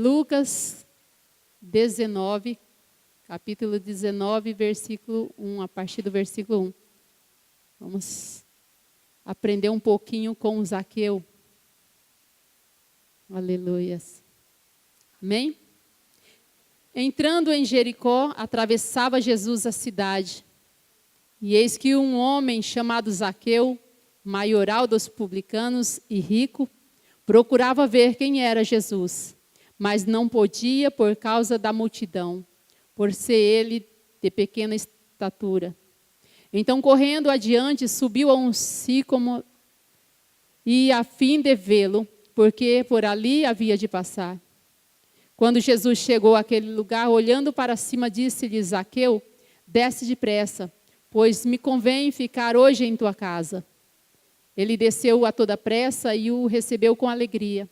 Lucas 19, capítulo 19, versículo 1, a partir do versículo 1. Vamos aprender um pouquinho com Zaqueu. Aleluias. Amém? Entrando em Jericó, atravessava Jesus a cidade. E eis que um homem chamado Zaqueu, maioral dos publicanos e rico, procurava ver quem era Jesus, mas não podia por causa da multidão, por ser ele de pequena estatura. Então, correndo adiante, subiu a um sicômoro e a fim de vê-lo, porque por ali havia de passar. Quando Jesus chegou àquele lugar, olhando para cima, disse-lhe: Zaqueu, desce depressa, pois me convém ficar hoje em tua casa. Ele desceu a toda pressa e o recebeu com alegria.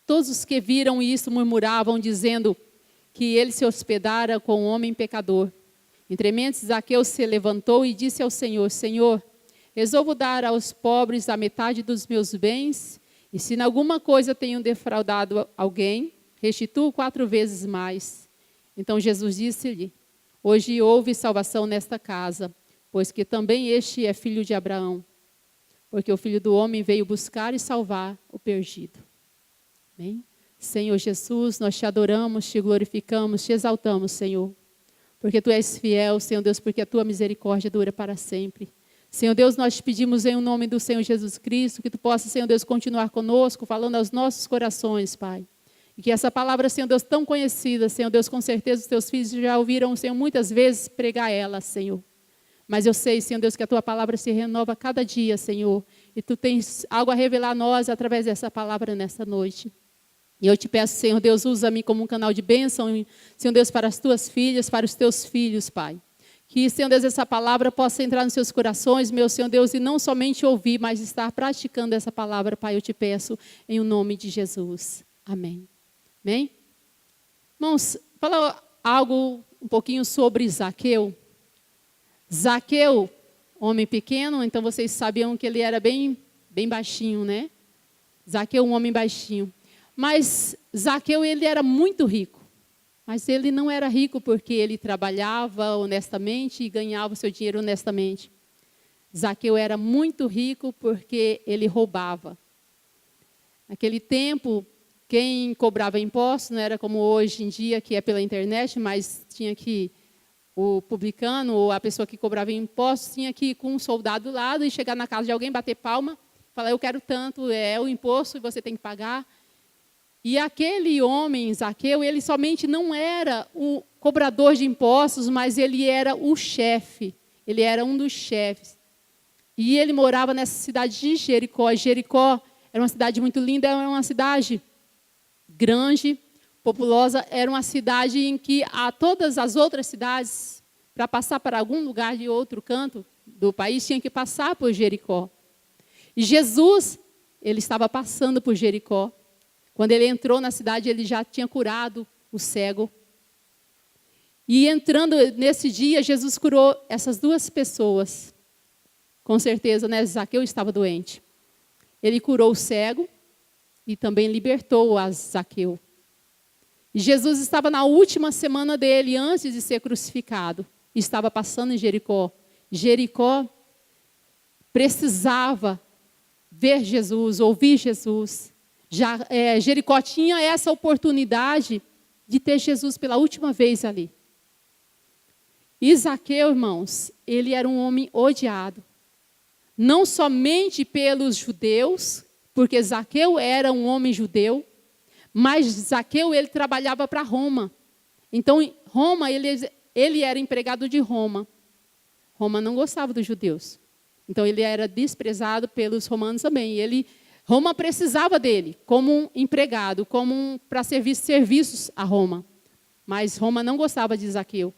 Todos os que viram isso murmuravam, dizendo que ele se hospedara com um homem pecador. Entrementes, Zaqueu se levantou e disse ao Senhor: Senhor, resolvo dar aos pobres a metade dos meus bens, e se em alguma coisa tenho defraudado alguém, restituo 4 vezes mais. Então Jesus disse-lhe: hoje houve salvação nesta casa, pois que também este é filho de Abraão, porque o Filho do Homem veio buscar e salvar o perdido. Amém? Senhor Jesus, nós te adoramos, te glorificamos, te exaltamos, Senhor, porque Tu és fiel, Senhor Deus, porque a Tua misericórdia dura para sempre. Senhor Deus, nós te pedimos em nome do Senhor Jesus Cristo, que Tu possa, Senhor Deus, continuar conosco, falando aos nossos corações, Pai. E que essa palavra, Senhor Deus, tão conhecida, Senhor Deus, com certeza os Teus filhos já ouviram, Senhor, muitas vezes pregar ela, Senhor. Mas eu sei, Senhor Deus, que a Tua palavra se renova a cada dia, Senhor. E Tu tens algo a revelar a nós através dessa palavra nessa noite. E eu te peço, Senhor Deus, usa-me como um canal de bênção, Senhor Deus, para as Tuas filhas, para os Teus filhos, Pai. Que, Senhor Deus, essa palavra possa entrar nos seus corações, meu Senhor Deus, e não somente ouvir, mas estar praticando essa palavra, Pai, eu te peço, em nome de Jesus. Amém. Amém? Irmãos, falar algo um pouquinho sobre Zaqueu. Zaqueu, homem pequeno, então vocês sabiam que ele era bem baixinho, né? Zaqueu, um homem baixinho. Mas Zaqueu, ele era muito rico. Mas ele não era rico porque ele trabalhava honestamente e ganhava o seu dinheiro honestamente. Zaqueu era muito rico porque ele roubava. Naquele tempo, quem cobrava impostos, não era como hoje em dia, que é pela internet, mas tinha que, o publicano ou a pessoa que cobrava impostos, tinha que ir com um soldado do lado e chegar na casa de alguém, bater palma, falar: eu quero tanto, é o imposto e você tem que pagar. E aquele homem, Zaqueu, ele somente não era o cobrador de impostos, mas ele era o chefe, ele era um dos chefes. E ele morava nessa cidade de Jericó. Jericó era uma cidade muito linda, era uma cidade grande, populosa, era uma cidade em que todas as outras cidades, para passar para algum lugar de outro canto do país, tinham que passar por Jericó. E Jesus, ele estava passando por Jericó. Quando ele entrou na cidade, ele já tinha curado o cego. E entrando nesse dia, Jesus curou essas 2 pessoas. Com certeza, né? Zaqueu estava doente. Ele curou o cego e também libertou a Zaqueu. E Jesus estava na última semana dele, antes de ser crucificado. Estava passando em Jericó. Jericó precisava ver Jesus, ouvir Jesus. Jericó tinha essa oportunidade de ter Jesus pela última vez ali. E Zaqueu, irmãos, ele era um homem odiado. Não somente pelos judeus, porque Zaqueu era um homem judeu, mas Zaqueu, ele trabalhava para Roma. Então, Roma, ele era empregado de Roma. Roma não gostava dos judeus. Então, ele era desprezado pelos romanos também. Roma precisava dele como um empregado, para serviços a Roma. Mas Roma não gostava de Zaqueu.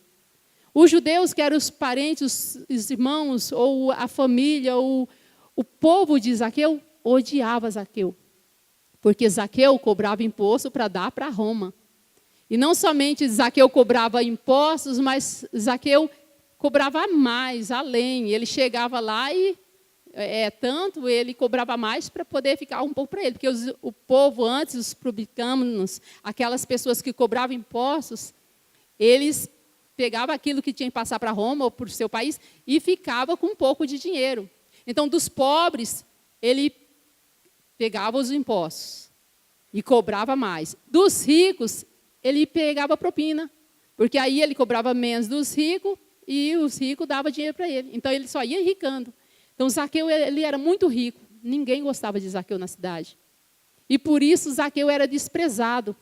Os judeus, que eram os parentes, os irmãos, ou a família, ou o povo de Zaqueu, odiava Zaqueu. Porque Zaqueu cobrava imposto para dar para Roma. E não somente Zaqueu cobrava impostos, mas Zaqueu cobrava mais, além. Ele chegava lá e tanto, ele cobrava mais para poder ficar um pouco para ele. Porque o povo antes, os publicanos, aquelas pessoas que cobravam impostos, eles pegavam aquilo que tinha que passar para Roma ou para o seu país e ficava com um pouco de dinheiro. Então, dos pobres, ele pegava os impostos e cobrava mais. Dos ricos, ele pegava propina, porque aí ele cobrava menos dos ricos e os ricos davam dinheiro para ele. Então, ele só ia enricando. Então, Zaqueu, ele era muito rico. Ninguém gostava de Zaqueu na cidade. E por isso, Zaqueu era desprezado.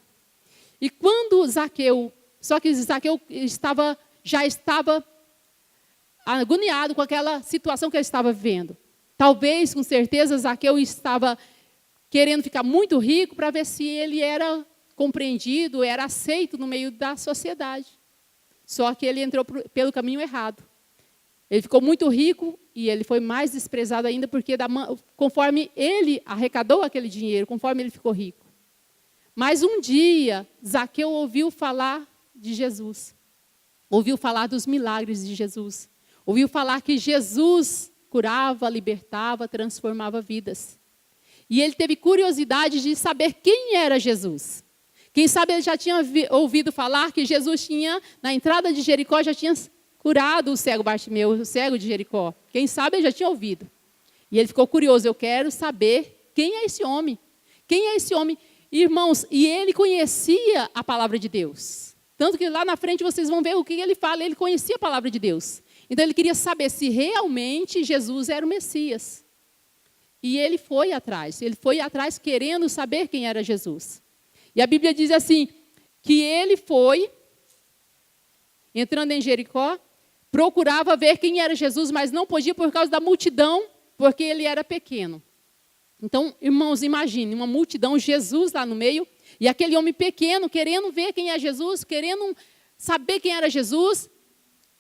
E quando Zaqueu... Só que Zaqueu já estava agoniado com aquela situação que ele estava vivendo. Talvez, com certeza, Zaqueu estava querendo ficar muito rico para ver se ele era compreendido, era aceito no meio da sociedade. Só que ele entrou pelo caminho errado. Ele ficou muito rico e ele foi mais desprezado ainda, porque conforme ele arrecadou aquele dinheiro, conforme ele ficou rico. Mas um dia, Zaqueu ouviu falar de Jesus. Ouviu falar dos milagres de Jesus. Ouviu falar que Jesus curava, libertava, transformava vidas. E ele teve curiosidade de saber quem era Jesus. Quem sabe ele já tinha ouvido falar que Jesus tinha, na entrada de Jericó, já tinha curado o cego Bartimeu, o cego de Jericó. Quem sabe ele já tinha ouvido. E ele ficou curioso, eu quero saber quem é esse homem. Quem é esse homem? Irmãos, e ele conhecia a palavra de Deus. Tanto que lá na frente vocês vão ver o que ele fala, ele conhecia a palavra de Deus. Então ele queria saber se realmente Jesus era o Messias. E ele foi atrás querendo saber quem era Jesus. E a Bíblia diz assim, que ele foi, entrando em Jericó, procurava ver quem era Jesus, mas não podia por causa da multidão, porque ele era pequeno. Então, irmãos, imagine, uma multidão, Jesus lá no meio, e aquele homem pequeno querendo ver quem é Jesus, querendo saber quem era Jesus.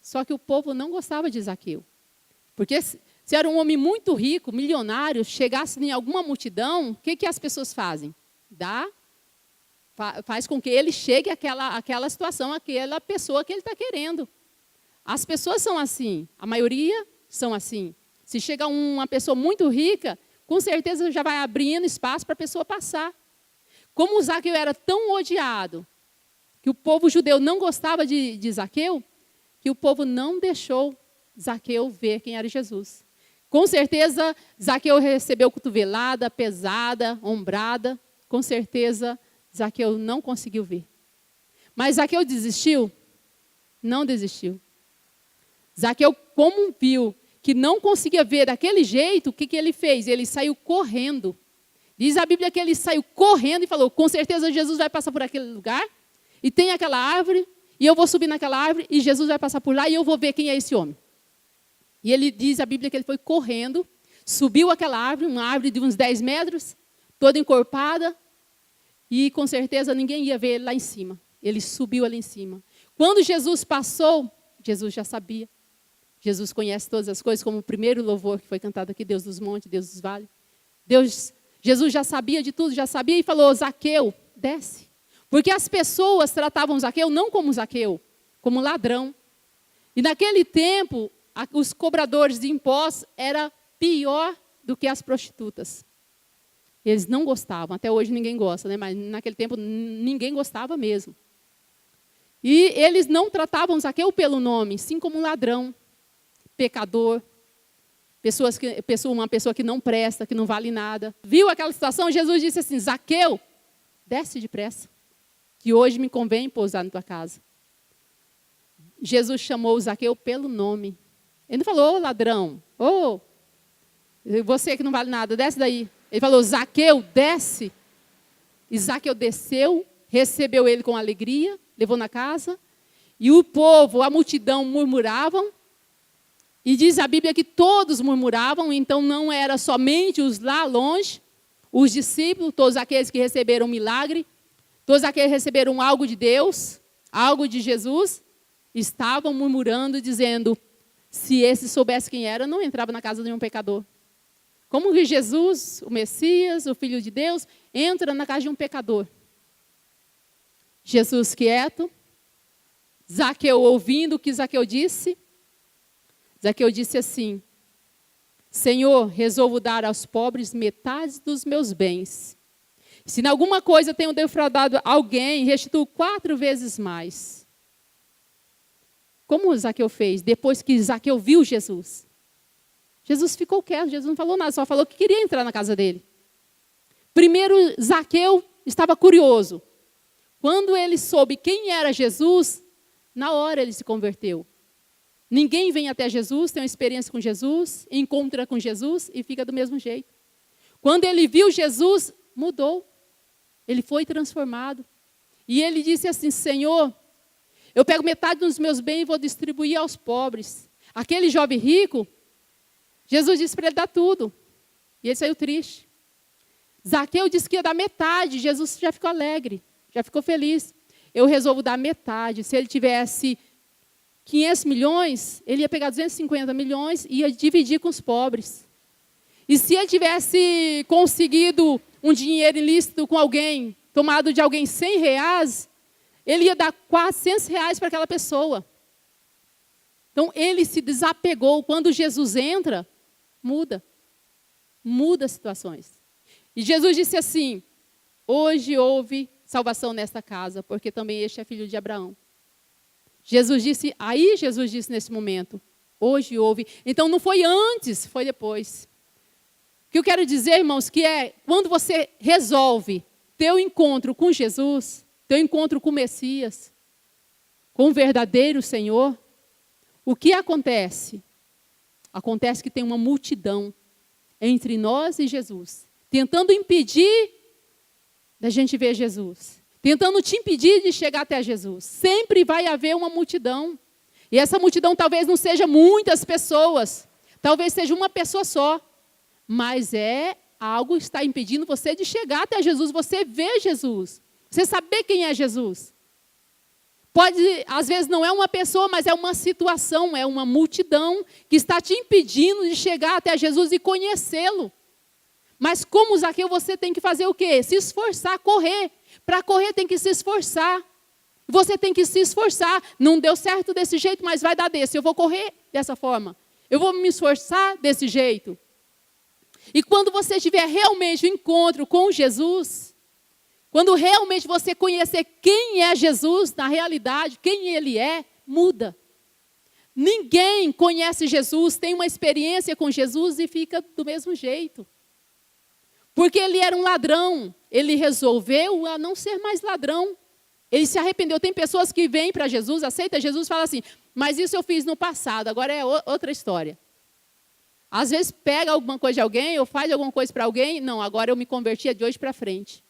Só que o povo não gostava de Zaqueu. Porque se era um homem muito rico, milionário, chegasse em alguma multidão, o que as pessoas fazem? Faz com que ele chegue àquela situação, àquela pessoa que ele está querendo. As pessoas são assim, a maioria são assim. Se chega uma pessoa muito rica, com certeza já vai abrindo espaço para a pessoa passar. Como Zaqueu era tão odiado, que o povo judeu não gostava de Zaqueu, que o povo não deixou Zaqueu ver quem era Jesus. Com certeza, Zaqueu recebeu cotovelada, pesada, ombrada. Com certeza, Zaqueu não conseguiu ver. Mas Zaqueu desistiu? Não desistiu. Zaqueu, como viu que não conseguia ver daquele jeito, o que ele fez? Ele saiu correndo. Diz a Bíblia que ele saiu correndo e falou, com certeza Jesus vai passar por aquele lugar, e tem aquela árvore, e eu vou subir naquela árvore, e Jesus vai passar por lá, e eu vou ver quem é esse homem. E ele diz a Bíblia que ele foi correndo, subiu aquela árvore, uma árvore de uns 10 metros, toda encorpada, e com certeza ninguém ia ver ele lá em cima. Ele subiu ali em cima. Quando Jesus passou, Jesus já sabia. Jesus conhece todas as coisas, como o primeiro louvor que foi cantado aqui, Deus dos montes, Deus dos vales. Jesus já sabia de tudo, já sabia e falou, Zaqueu, desce. Porque as pessoas tratavam Zaqueu não como Zaqueu, como ladrão. E naquele tempo, os cobradores de impostos era pior do que as prostitutas. Eles não gostavam, até hoje ninguém gosta, né? Mas naquele tempo ninguém gostava mesmo. E eles não tratavam Zaqueu pelo nome, sim como um ladrão, pecador, uma pessoa que não presta, que não vale nada. Viu aquela situação? Jesus disse assim, Zaqueu, desce depressa, que hoje me convém pousar na tua casa. Jesus chamou Zaqueu pelo nome. Ele não falou, ô ladrão, ô, você que não vale nada, desce daí. Ele falou, Zaqueu, desce. E Zaqueu desceu, recebeu ele com alegria, levou na casa. E o povo, a multidão murmuravam. E diz a Bíblia que todos murmuravam, então não era somente os lá longe, os discípulos, todos aqueles que receberam milagre, todos aqueles que receberam algo de Deus, algo de Jesus, estavam murmurando, dizendo, se esse soubesse quem era, não entrava na casa de um pecador. Como que Jesus, o Messias, o Filho de Deus, entra na casa de um pecador? Jesus quieto, Zaqueu ouvindo o que Zaqueu disse assim, Senhor, resolvo dar aos pobres metade dos meus bens. Se em alguma coisa tenho defraudado alguém, restituo 4 vezes mais. Como Zaqueu fez? Depois que Zaqueu viu Jesus. Jesus ficou quieto, Jesus não falou nada, só falou que queria entrar na casa dele. Primeiro, Zaqueu estava curioso. Quando ele soube quem era Jesus, na hora ele se converteu. Ninguém vem até Jesus, tem uma experiência com Jesus, encontra com Jesus e fica do mesmo jeito. Quando ele viu Jesus, mudou. Ele foi transformado. E ele disse assim, Senhor, eu pego metade dos meus bens e vou distribuir aos pobres. Aquele jovem rico, Jesus disse para ele dar tudo. E ele saiu triste. Zaqueu disse que ia dar metade. Jesus já ficou alegre, já ficou feliz. Eu resolvo dar metade. Se ele tivesse 500 milhões, ele ia pegar 250 milhões e ia dividir com os pobres. E se ele tivesse conseguido um dinheiro ilícito com alguém, tomado de alguém R$100, ele ia dar R$400 para aquela pessoa. Então, ele se desapegou. Quando Jesus entra, muda. Muda as situações. E Jesus disse assim, hoje houve salvação nesta casa, porque também este é filho de Abraão. Jesus disse nesse momento, hoje houve. Então, não foi antes, foi depois. O que eu quero dizer, irmãos, que é quando você resolve ter um encontro com Jesus, teu encontro com o Messias, com o verdadeiro Senhor, o que acontece? Acontece que tem uma multidão entre nós e Jesus, tentando impedir da gente ver Jesus, tentando te impedir de chegar até Jesus. Sempre vai haver uma multidão. E essa multidão talvez não seja muitas pessoas, talvez seja uma pessoa só, mas é algo que está impedindo você de chegar até Jesus, você ver Jesus. Você saber quem é Jesus. Pode, às vezes não é uma pessoa, mas é uma situação, é uma multidão que está te impedindo de chegar até Jesus e conhecê-lo. Mas como Zaqueu, você tem que fazer o quê? Se esforçar, correr. Para correr tem que se esforçar. Você tem que se esforçar. Não deu certo desse jeito, mas vai dar desse. Eu vou correr dessa forma. Eu vou me esforçar desse jeito. E quando você tiver realmente um encontro com Jesus, quando realmente você conhecer quem é Jesus, na realidade, quem ele é, muda. Ninguém conhece Jesus, tem uma experiência com Jesus e fica do mesmo jeito. Porque ele era um ladrão, ele resolveu a não ser mais ladrão. Ele se arrependeu. Tem pessoas que vêm para Jesus, aceitam Jesus e falam assim, mas isso eu fiz no passado, agora é outra história. Às vezes pega alguma coisa de alguém, ou faz alguma coisa para alguém, não, agora eu me converti de hoje para frente.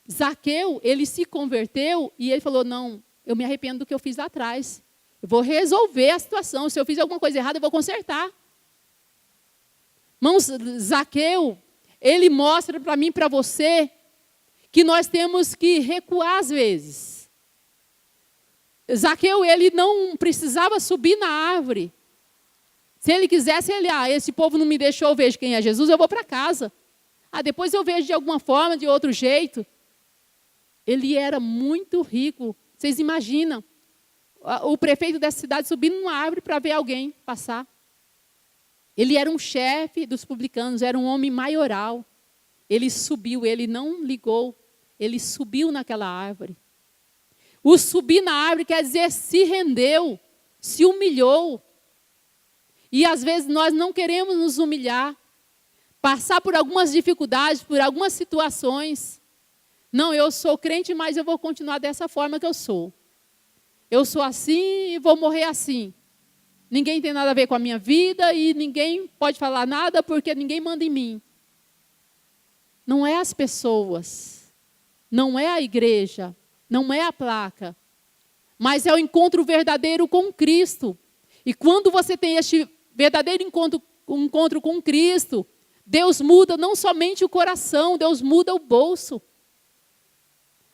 Zaqueu, ele se converteu e ele falou, não, eu me arrependo do que eu fiz lá atrás. Eu vou resolver a situação. Se eu fiz alguma coisa errada, eu vou consertar. Irmãos, Zaqueu, ele mostra para mim e para você que nós temos que recuar às vezes. Zaqueu, ele não precisava subir na árvore. Se ele quisesse, esse povo não me deixou, eu vejo quem é Jesus, eu vou para casa. Depois eu vejo de alguma forma, de outro jeito. Ele era muito rico. Vocês imaginam o prefeito dessa cidade subindo numa árvore para ver alguém passar. Ele era um chefe dos publicanos, era um homem maioral. Ele subiu, ele não ligou, ele subiu naquela árvore. O subir na árvore quer dizer se rendeu, se humilhou. E às vezes nós não queremos nos humilhar, passar por algumas dificuldades, por algumas situações. Não, eu sou crente, mas eu vou continuar dessa forma que eu sou. Eu sou assim e vou morrer assim. Ninguém tem nada a ver com a minha vida e ninguém pode falar nada porque ninguém manda em mim. Não é as pessoas, não é a igreja, não é a placa, mas é o encontro verdadeiro com Cristo. E quando você tem este verdadeiro encontro com Cristo, Deus muda não somente o coração, Deus muda o bolso.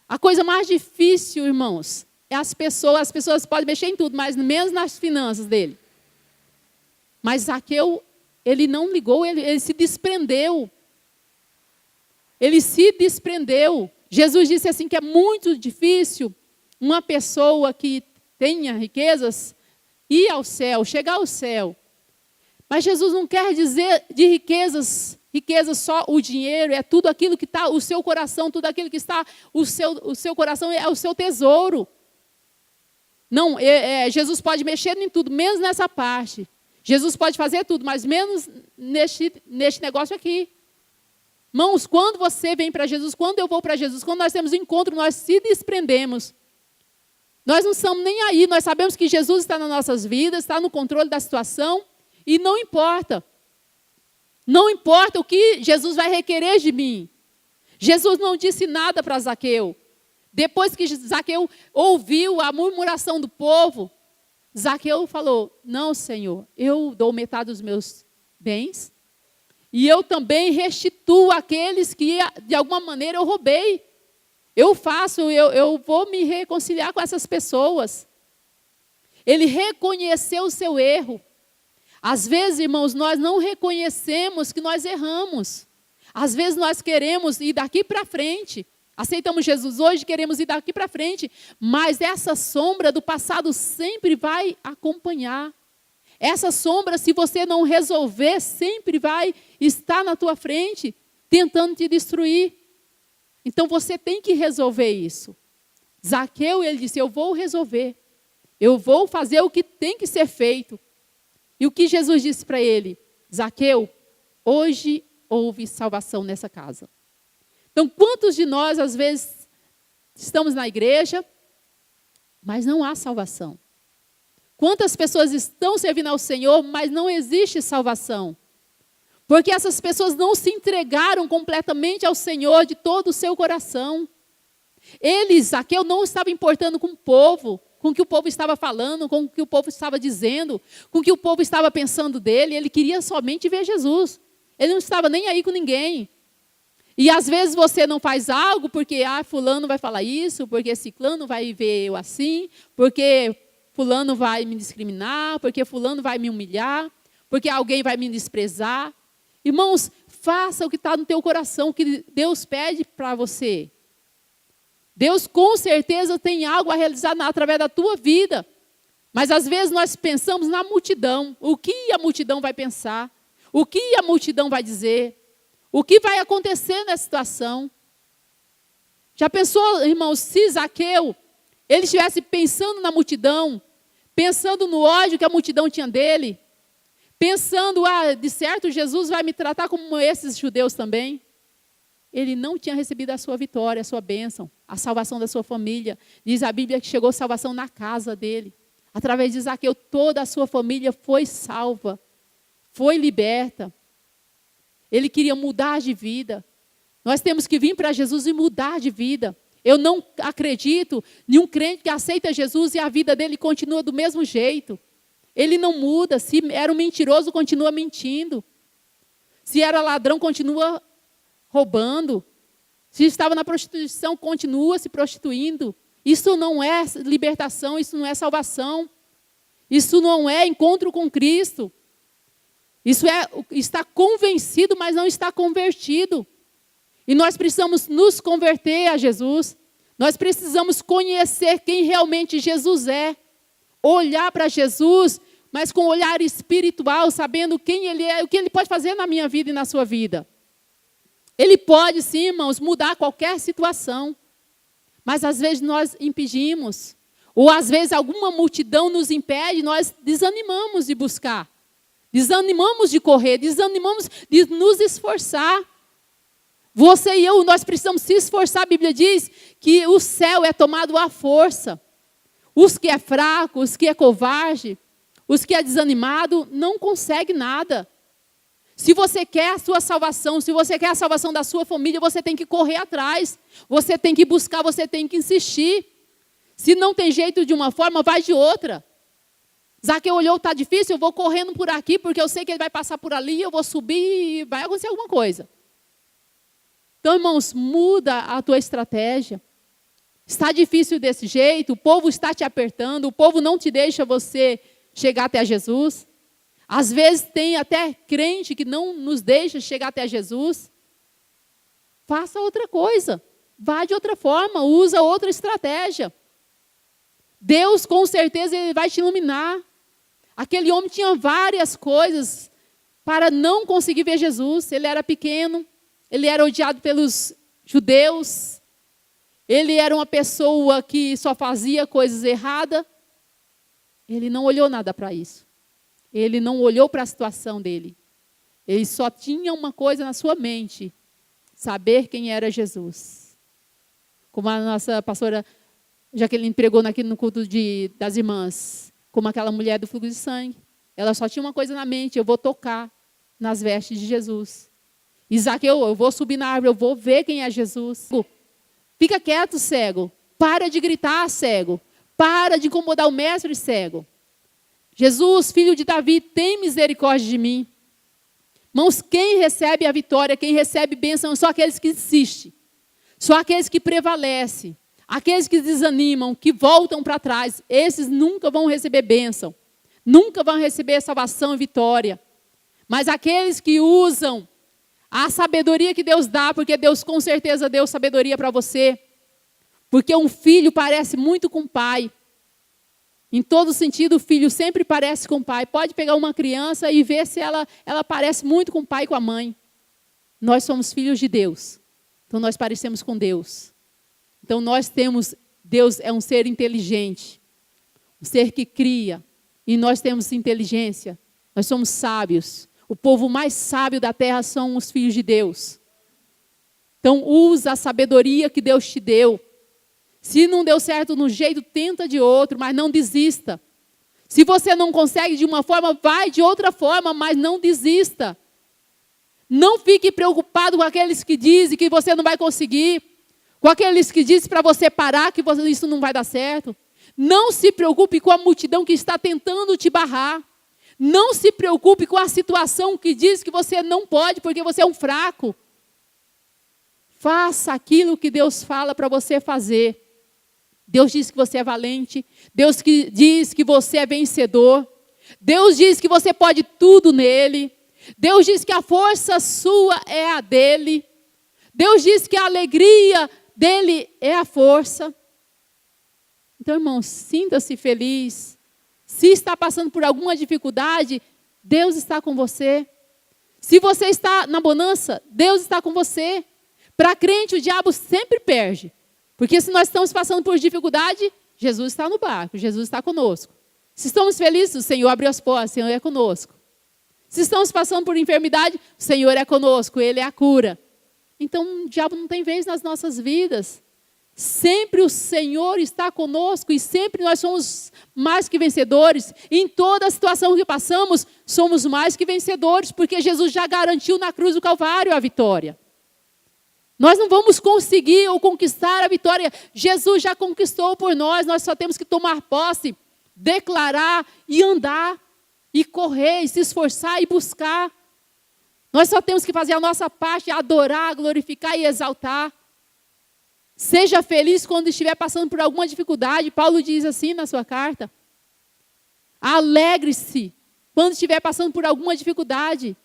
A coisa mais difícil, irmãos, é as pessoas podem mexer em tudo, mas menos nas finanças dele. Mas Zaqueu, ele não ligou, ele se desprendeu. Ele se desprendeu. Jesus disse assim que é muito difícil uma pessoa que tenha riquezas ir ao céu, chegar ao céu. Mas Jesus não quer dizer de riquezas só o dinheiro, é tudo aquilo que está o seu coração, tudo aquilo que está o seu coração é o seu tesouro. Não, Jesus pode mexer em tudo, menos nessa parte. Jesus pode fazer tudo, mas menos neste negócio aqui. Irmãos, quando você vem para Jesus, quando eu vou para Jesus, quando nós temos um encontro, nós se desprendemos. Nós não estamos nem aí, nós sabemos que Jesus está nas nossas vidas, está no controle da situação, e não importa. Não importa o que Jesus vai requerer de mim. Jesus não disse nada para Zaqueu. Depois que Zaqueu ouviu a murmuração do povo, Zaqueu falou, não, Senhor, eu dou metade dos meus bens e eu também restituo aqueles que, de alguma maneira, eu roubei. Eu vou me reconciliar com essas pessoas. Ele reconheceu o seu erro. Às vezes, irmãos, nós não reconhecemos que nós erramos. Às vezes nós queremos ir daqui para frente. Aceitamos Jesus hoje, queremos ir daqui para frente. Mas essa sombra do passado sempre vai acompanhar. Essa sombra, se você não resolver, sempre vai estar na tua frente, tentando te destruir. Então você tem que resolver isso. Zaqueu, ele disse, eu vou resolver. Eu vou fazer o que tem que ser feito. E o que Jesus disse para ele? Zaqueu, hoje houve salvação nessa casa. Então, quantos de nós, às vezes, estamos na igreja, mas não há salvação? Quantas pessoas estão servindo ao Senhor, mas não existe salvação? Porque essas pessoas não se entregaram completamente ao Senhor de todo o seu coração. Ele, Zaqueu, não estava importando com o povo, com o que o povo estava falando, com o que o povo estava dizendo, com o que o povo estava pensando dele. Ele queria somente ver Jesus. Ele não estava nem aí com ninguém. E às vezes você não faz algo porque fulano vai falar isso, porque ciclano vai ver eu assim, porque fulano vai me discriminar, porque fulano vai me humilhar, porque alguém vai me desprezar. Irmãos, faça o que está no teu coração, o que Deus pede para você. Deus com certeza tem algo a realizar através da tua vida. Mas às vezes nós pensamos na multidão. O que a multidão vai pensar? O que a multidão vai dizer? O que vai acontecer nessa situação? Já pensou, irmãos, se Zaqueu, ele estivesse pensando na multidão, pensando no ódio que a multidão tinha dele, pensando, de certo Jesus vai me tratar como esses judeus também. Ele não tinha recebido a sua vitória, a sua bênção, a salvação da sua família. Diz a Bíblia que chegou salvação na casa dele. Através de Zaqueu, toda a sua família foi salva, foi liberta. Ele queria mudar de vida. Nós temos que vir para Jesus e mudar de vida. Eu não acredito em um crente que aceita Jesus e a vida dele continua do mesmo jeito. Ele não muda. Se era um mentiroso, continua mentindo. Se era ladrão, continua roubando. Se estava na prostituição, continua se prostituindo. Isso não é libertação, isso não é salvação. Isso não é encontro com Cristo. Isso é estar convencido, mas não está convertido. E nós precisamos nos converter a Jesus. Nós precisamos conhecer quem realmente Jesus é. Olhar para Jesus, mas com um olhar espiritual, sabendo quem Ele é, o que Ele pode fazer na minha vida e na sua vida. Ele pode, sim, irmãos, mudar qualquer situação. Mas às vezes nós impedimos. Ou às vezes alguma multidão nos impede, nós desanimamos de buscar. Desanimamos de correr, desanimamos de nos esforçar. Você e eu, nós precisamos se esforçar. A Bíblia diz que o céu é tomado à força. Os que é fraco, os que é covarde, os que é desanimado, não consegue nada. Se você quer a sua salvação, se você quer a salvação da sua família, você tem que correr atrás. Você tem que buscar, você tem que insistir. Se não tem jeito de uma forma, vai de outra. Zaqueu olhou, está difícil, eu vou correndo por aqui, porque eu sei que ele vai passar por ali, eu vou subir e vai acontecer alguma coisa. Então, irmãos, muda a tua estratégia. Está difícil desse jeito, o povo está te apertando, o povo não te deixa você chegar até Jesus. Às vezes tem até crente que não nos deixa chegar até Jesus. Faça outra coisa, vá de outra forma, usa outra estratégia. Deus, com certeza, Ele vai te iluminar. Aquele homem tinha várias coisas, para não conseguir ver Jesus. Ele era pequeno, ele era odiado pelos judeus, ele era uma pessoa que só fazia coisas erradas. Ele não olhou nada para isso. Ele não olhou para a situação dele. Ele só tinha uma coisa na sua mente: saber quem era Jesus. Como a nossa pastora Jaqueline pregou aqui no culto das irmãs, como aquela mulher do fluxo de sangue. Ela só tinha uma coisa na mente: eu vou tocar nas vestes de Jesus. E Zaqueu, eu vou subir na árvore, eu vou ver quem é Jesus. Fica quieto, cego. Para de gritar, cego. Para de incomodar o mestre, cego. Jesus, filho de Davi, tem misericórdia de mim. Irmãos, quem recebe a vitória, quem recebe bênção, são aqueles que insistem. Só aqueles que prevalecem. Aqueles que desanimam, que voltam para trás. Esses nunca vão receber bênção. Nunca vão receber salvação e vitória. Mas aqueles que usam a sabedoria que Deus dá, porque Deus com certeza deu sabedoria para você. Porque um filho parece muito com o pai. Em todo sentido, o filho sempre parece com o pai. Pode pegar uma criança e ver se ela parece muito com o pai e com a mãe. Nós somos filhos de Deus. Então nós parecemos com Deus. Então Deus é um ser inteligente. Um ser que cria. E nós temos inteligência. Nós somos sábios. O povo mais sábio da terra são os filhos de Deus. Então usa a sabedoria que Deus te deu. Se não deu certo no jeito, tenta de outro, mas não desista. Se você não consegue de uma forma, vai de outra forma, mas não desista. Não fique preocupado com aqueles que dizem que você não vai conseguir, com aqueles que dizem para você parar, que isso não vai dar certo. Não se preocupe com a multidão que está tentando te barrar. Não se preocupe com a situação que diz que você não pode, porque você é um fraco. Faça aquilo que Deus fala para você fazer. Deus diz que você é valente. Deus diz que você é vencedor. Deus diz que você pode tudo nele. Deus diz que a força sua é a dele. Deus diz que a alegria dele é a força. Então, irmão, sinta-se feliz. Se está passando por alguma dificuldade, Deus está com você. Se você está na bonança, Deus está com você. Para crente, o diabo sempre perde. Porque se nós estamos passando por dificuldade, Jesus está no barco, Jesus está conosco. Se estamos felizes, o Senhor abriu as portas, o Senhor é conosco. Se estamos passando por enfermidade, o Senhor é conosco, Ele é a cura. Então, o diabo não tem vez nas nossas vidas. Sempre o Senhor está conosco e sempre nós somos mais que vencedores. Em toda a situação que passamos, somos mais que vencedores, porque Jesus já garantiu na cruz do Calvário a vitória. Nós não vamos conseguir ou conquistar a vitória. Jesus já conquistou por nós só temos que tomar posse, declarar e andar, e correr, e se esforçar e buscar. Nós só temos que fazer a nossa parte, adorar, glorificar e exaltar. Seja feliz quando estiver passando por alguma dificuldade. Paulo diz assim na sua carta. Alegre-se quando estiver passando por alguma dificuldade.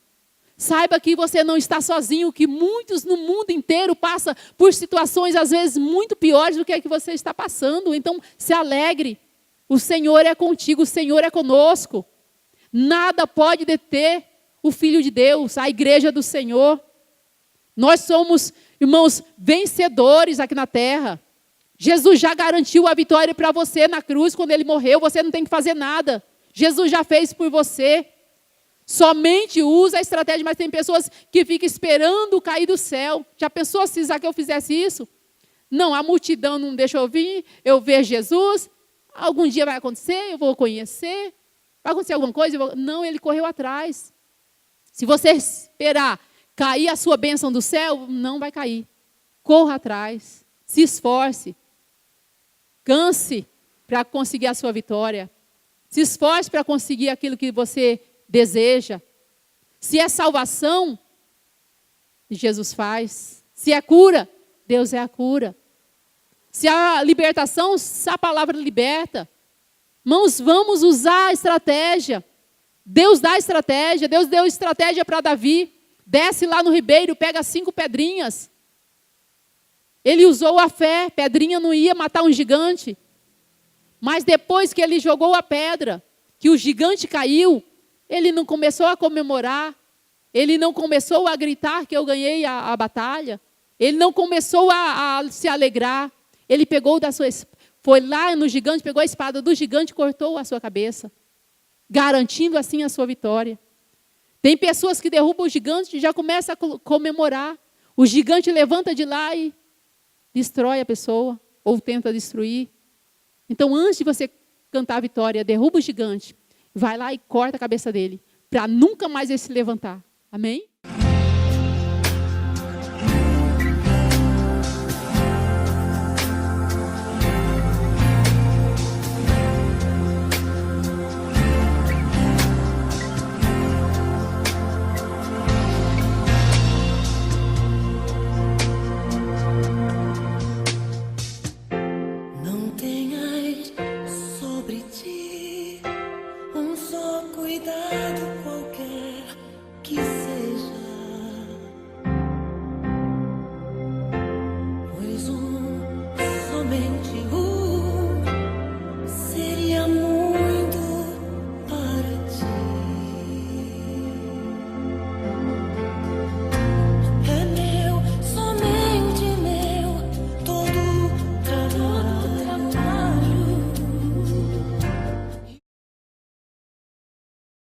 Saiba que você não está sozinho, que muitos no mundo inteiro passam por situações às vezes muito piores do que a que você está passando. Então, se alegre. O Senhor é contigo, o Senhor é conosco. Nada pode deter o Filho de Deus, a igreja do Senhor. Nós somos, irmãos, vencedores aqui na terra. Jesus já garantiu a vitória para você na cruz quando Ele morreu. Você não tem que fazer nada. Jesus já fez por você. Somente usa a estratégia, mas tem pessoas que ficam esperando cair do céu. Já pensou se Zaqueu fizesse isso? Não, a multidão não deixa eu vir, eu ver Jesus. Algum dia vai acontecer, eu vou conhecer. Vai acontecer alguma coisa? Não, ele correu atrás. Se você esperar cair a sua bênção do céu, não vai cair. Corra atrás, se esforce. Canse para conseguir a sua vitória. Se esforce para conseguir aquilo que você deseja. Se é salvação, Jesus faz. Se é cura, Deus é a cura. Se há libertação, a palavra liberta. Irmãos, vamos usar a estratégia. Deus dá estratégia. Deus deu estratégia para Davi. Desce lá no ribeiro, pega 5 pedrinhas. Ele usou a fé. Pedrinha não ia matar um gigante. Mas depois que ele jogou a pedra, que o gigante caiu, ele não começou a comemorar. Ele não começou a gritar que eu ganhei a batalha. Ele não começou a se alegrar. Ele pegou foi lá no gigante, pegou a espada do gigante e cortou a sua cabeça, garantindo assim a sua vitória. Tem pessoas que derrubam o gigante e já começam a comemorar. O gigante levanta de lá e destrói a pessoa, ou tenta destruir. Então, antes de você cantar a vitória, derruba o gigante, vai lá e corta a cabeça dele, para nunca mais ele se levantar. Amém? Não tenhas sobre ti um só cuidado qualquer que seja, pois somente o